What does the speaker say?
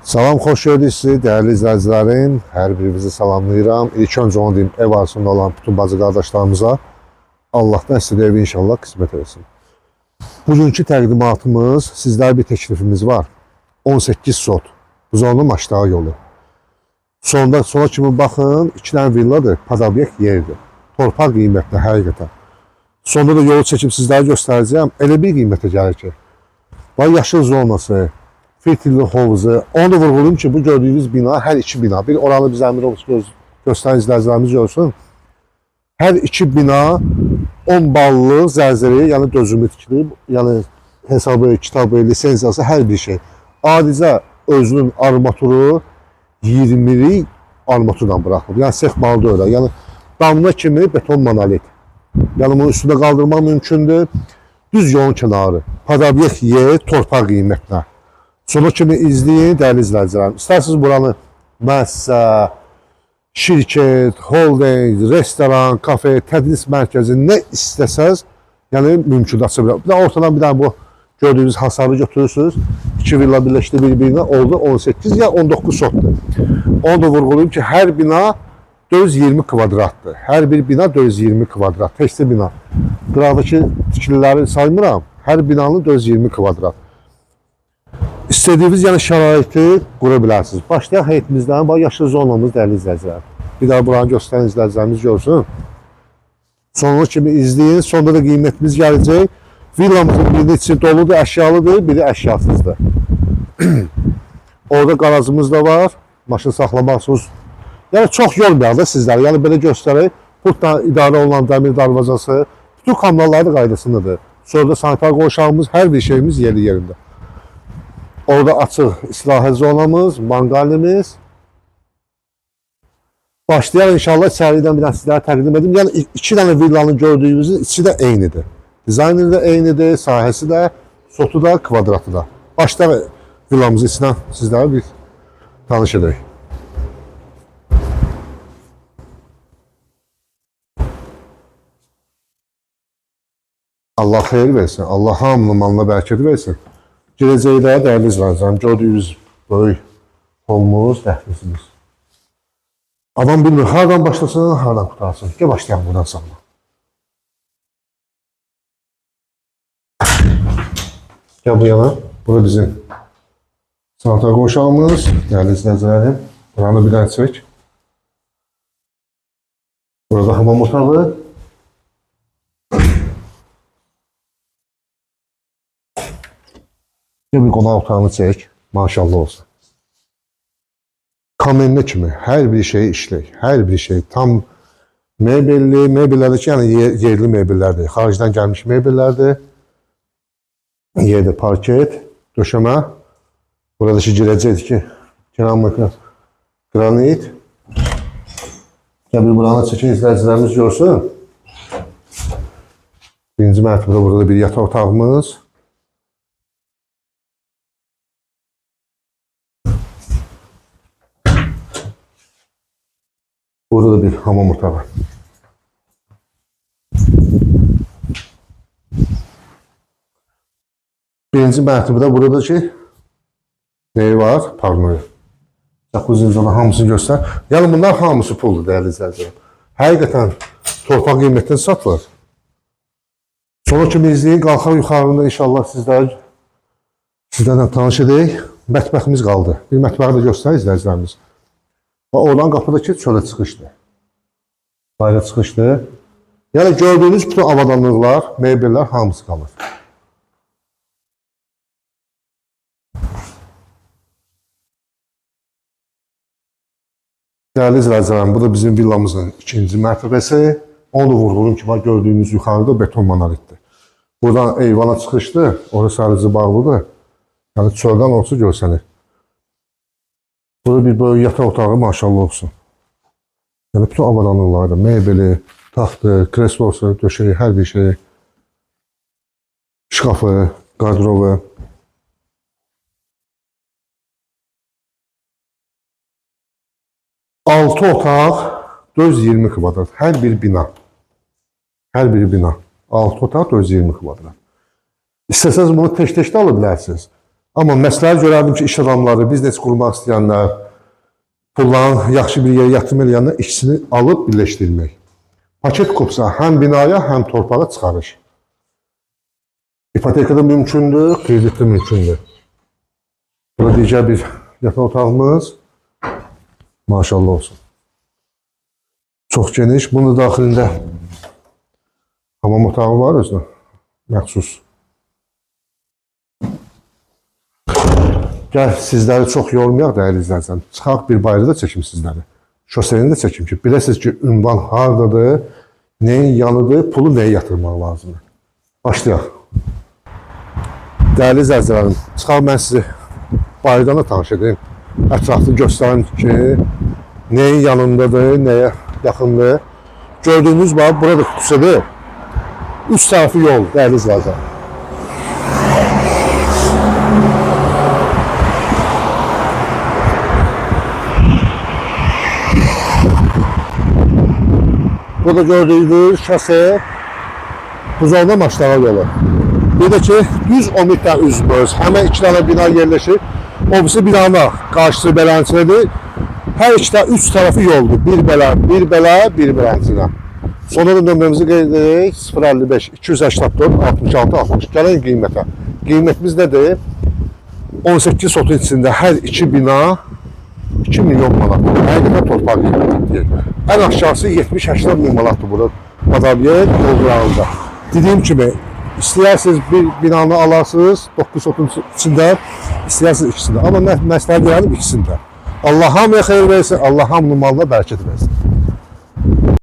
Salam, xoş gördük sizi, dəyərli izləyicilərim. Hər birinizi salamlayıram. İlk öncə onu deyim, ev arzusunda olan bütün bacı qardaşlarımıza Allahdan sizə evi inşallah qismət etsin. Bugünkü təqdimatımız, sizlərə bir təklifimiz var. 18 sot, Buzonlu Aşağı yolu. Sonra kimi baxın, 2 dənə villadır, padobyek yerdir. Torpaq qiymətlə həqiqətən. Sonda da yolu çəkib sizlərə göstərəcəm. Elə bir qiymətə gəlir ki, var yaşıl zonası, Fertilli hovuzu. Onu da vurğulayım ki, bu gördüğünüz bina hər iki bina. Bir oranı biz əmir göstərən izləyicilərimiz görsün. Hər iki bina 10 ballı zəlzələyə, yəni dözümlü tikilib, yəni hesabı, kitabı, lisensiyası, hər bir şey. Adicə özünün armaturu 20'li armaturdan buraxılıb. Yəni sex malı öyle. Yəni damla kimi beton monolit. Yəni bunu üstündə qaldırmaq mümkündür. Düz yolun kənarı. Padobyek yer, torpaq qiymətlə. Sonu kimi izləyin, dəyərli izləyicilərim. İstərsiniz buranı müəssisə, şirkət, holding, restoran, kafe, tədris mərkəzi nə istəsəz, yəni mümkün aça bilər. Bir də ortadan bir dənə bu gördüyünüz hasarı götürürsünüz. 2 villa birləşdi bir-birinə, oldu 18 ya 19 sotdur. Onu da vurğulayım ki, hər bina 420 kvadratdır. Hər bir bina 420 kvadrat, təkcə bina. Qıraqdakı tikililəri saymıram, hər binanın 420 kvadrat. İstədiyiniz yəni şəraiti qura bilərsiniz. Başlayaq heyitimizdən, bax yaşıl zonamız dəyərli izləyicilər. Bir daha buranı göstərən izləyicilərimiz görsün. Sonuna kimi izləyin, sonunda da qiymətimiz gələcək. Villamızın birinin içi doludur, əşyalıdır, biri əşyasızdır. Orada qarajımız da var, maşın saxlamaqsınız. Yəni çox yormayaq da sizləri, yəni belə göstərək. Pultla idarə olunan dəmir darvazası, bütün kanalları da qaydasındadır. Sonra da sanitar qovşağımız, hər bir şeyimiz yerində. Orada açıq istirahət zonamız, manqalimiz. Başlayaq inşallah içəridən bir dənə sizlərə təqdim edim. Yəni 2 dənə villanın gördüyünüzün içi də eynidir. Dizayneri də eynidir, sahəsi də, sotu da, kvadratı da. Başlayaq villamızın içindən sizlərə bir tanış edək. Allah xeyir versin, Allah hamının malına bərəkət versin. Girəcəkdə dəyərli izləyicilərim, gördüyünüz böyük holumuz, dəhlizimiz. Adam bilmir, hardan başlasın, hardan qutarsın. Gəl başlayalım buradan sonra. Gəl bu yana, bura bizim sanitar qovşağımız, dəyərli izləyicilərim. Buranı bir dənə çək. Burada hamam otağı. Bir qonaq otağını çək, maşallah olsun. Kamenli kimi hər bir şey işlək, hər bir şey tam mebelli, mebellərdir ki, yəni yerli mebellərdir, xaricdən gəlmiş mebellərdir. Yerdə parket, döşəmə, burada ki girəcəkdir ki, keramik, granit. Gəl bir buranı çəkin, izləyicilərimiz görsün. Birinci mərtəbədə burada bir yataq otağımız. Burada da bir hamam otağı. Birinci mərtəbədə burada ki, neyi var? Parnoyu. Jacuzzi zona hamısını göstər. Yəni bunlar hamısı puldur, dəyərli izləyicilərim. Həqiqətən torpaq qiymətini satılır. Sonra kimi izləyin, qalxaq yuxarında inşallah sizlərlə tanış edək. Mətbəximiz qaldı. Bir mətbəxi də göstər izləyicilərimiz. Oradan qapıdakı çölə çıxışdı. Bayra çıxışdı. Yəni gördüyünüz bütün avadanlıqlar, mebellər hamısı qalır. Dəyərli izləyicilərim, bu da bizim villamızın ikinci mərtəbəsi. Onu da vurğulayım ki, gördüyünüz yuxarıda beton monolitdir. Buradan eyvana çıxışdı, orası sadəcə bağlıdır. Yəni çöldən olsa görsənir. Burada bir böyük yataq otağı maşallah olsun. Yəni bütün avadanlıqları da, mebeli, taxtı, kreslosu, döşeyi, hər bir şey. Şkafı, qardırovu. Altı otaq, 420 kvadrat. Hər bir bina. Hər bir bina. 6 otaq, 420 kvadrat. İstəsəniz bunu tək-tək də ala bilərsiniz. Amma məsləhət görərdim ki, iş adamları, biznes qurmaq istəyənlər, pulların yaxşı bir yerə yatırım eləyənlər ikisini alıb birləşdirmək. Paket qursa həm binaya, həm torpağa çıxarış. İpotekada mümkündür, kreditdə mümkündür. Burada digər bir yataq otağımız. Maşallah olsun. Çox geniş. Bunun daxilində hamam otağı var özünə. Məxsus. Gəl sizləri çox yormayaq dəyərli izləyicilər. Çıxaq bir bayırda çəkim sizləri. Şoseyini də çəkim ki, biləsiniz ki, ünvan hardadır, neyin yanıdır, pulu nəyə yatırmaq lazımdır. Başlayaq. Dəyərli izləyicilərim, çıxaq mən sizi bayırdan da tanış edeyim. Ətraflı göstərim ki, neyin yanındadır, nəyə yaxındır. Gördüyünüz bax, burada küçədir. Üç tərəfi yol, dəyərli izləyicilərim. Burada gördüğünüz şase Buzovdan Maçdağa yolu. Bir de ki düz 10 metre üzmüyoruz. Hemen iki tane bina yerleşir. Ofisi binana karşı beləncədir. Her iki tane üç tarafı yoldur. Bir beləncədə. Sonra da nömrəmizi qeyd edirik. 055 284 66 60. Gəlin qiymətə. Qiymətimiz nədir? 18 sotun içində hər iki bina 2 milyon manat. Həqiqətən torpaq qiymətidir. Ən aşağısı 70-80 min manatdır burada Badavyer yol qırağında. Dediyim kimi, istəyirsiniz bir binanı alarsınız 9 sotun içində, istəyirsiniz ikisində. Amma məsləhət verelim ikisində. Allah hamıya xeyir versin, Allah hamının malına bərəkət versin.